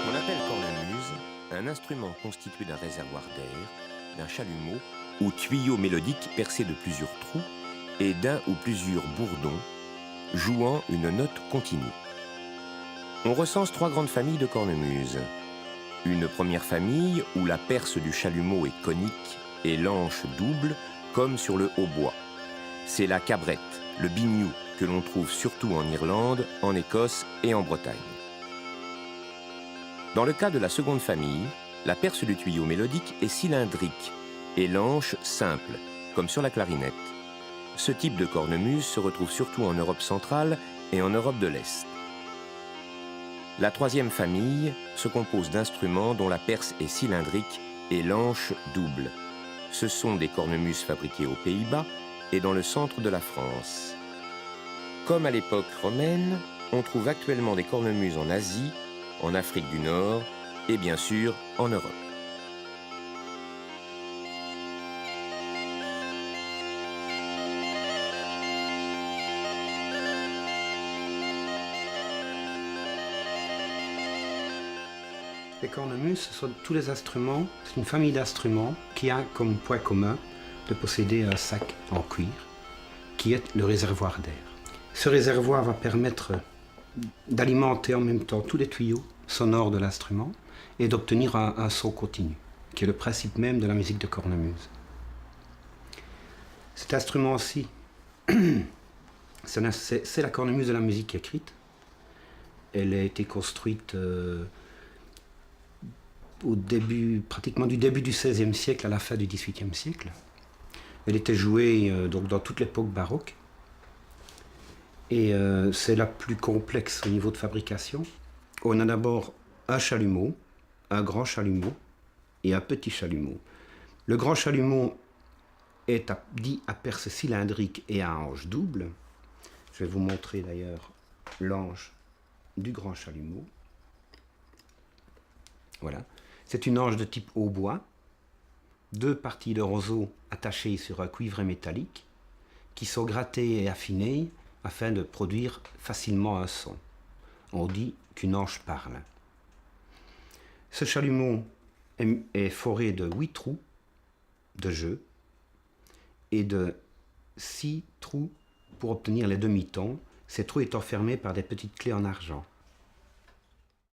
On appelle cornemuse un instrument constitué d'un réservoir d'air, d'un chalumeau ou tuyau mélodique percé de plusieurs trous et d'un ou plusieurs bourdons jouant une note continue. On recense 3 grandes familles de cornemuses. Une première famille où la perce du chalumeau est conique et l'anche double comme sur le hautbois. C'est la cabrette, le biniou, que l'on trouve surtout en Irlande, en Écosse et en Bretagne. Dans le cas de la seconde famille, la perce du tuyau mélodique est cylindrique et l'anche simple, comme sur la clarinette. Ce type de cornemuse se retrouve surtout en Europe centrale et en Europe de l'Est. La troisième famille se compose d'instruments dont la perce est cylindrique et l'anche double. Ce sont des cornemuses fabriquées aux Pays-Bas et dans le centre de la France. Comme à l'époque romaine, on trouve actuellement des cornemuses en Asie, en Afrique du Nord et bien sûr en Europe. Les cornemuses, ce sont tous les instruments, c'est une famille d'instruments qui a comme point commun de posséder un sac en cuir qui est le réservoir d'air. Ce réservoir va permettre d'alimenter en même temps tous les tuyaux sonores de l'instrument et d'obtenir un son continu, qui est le principe même de la musique de cornemuse. Cet instrument-ci, c'est la cornemuse de la musique écrite. Elle a été construite pratiquement du début du XVIe siècle à la fin du XVIIIe siècle. Elle était jouée donc dans toute l'époque baroque. Et c'est la plus complexe au niveau de fabrication. On a d'abord un chalumeau, un grand chalumeau et un petit chalumeau. Le grand chalumeau est dit à perce cylindrique et à anche double. Je vais vous montrer d'ailleurs l'anche du grand chalumeau. Voilà. C'est une anche de type hautbois, 2 parties de roseau attachées sur un cuivre métallique qui sont grattées et affinées afin de produire facilement un son. On dit qu'une anche parle. Ce chalumeau est foré de 8 trous de jeu et de 6 trous pour obtenir les demi-tons, ces trous étant fermés par des petites clés en argent.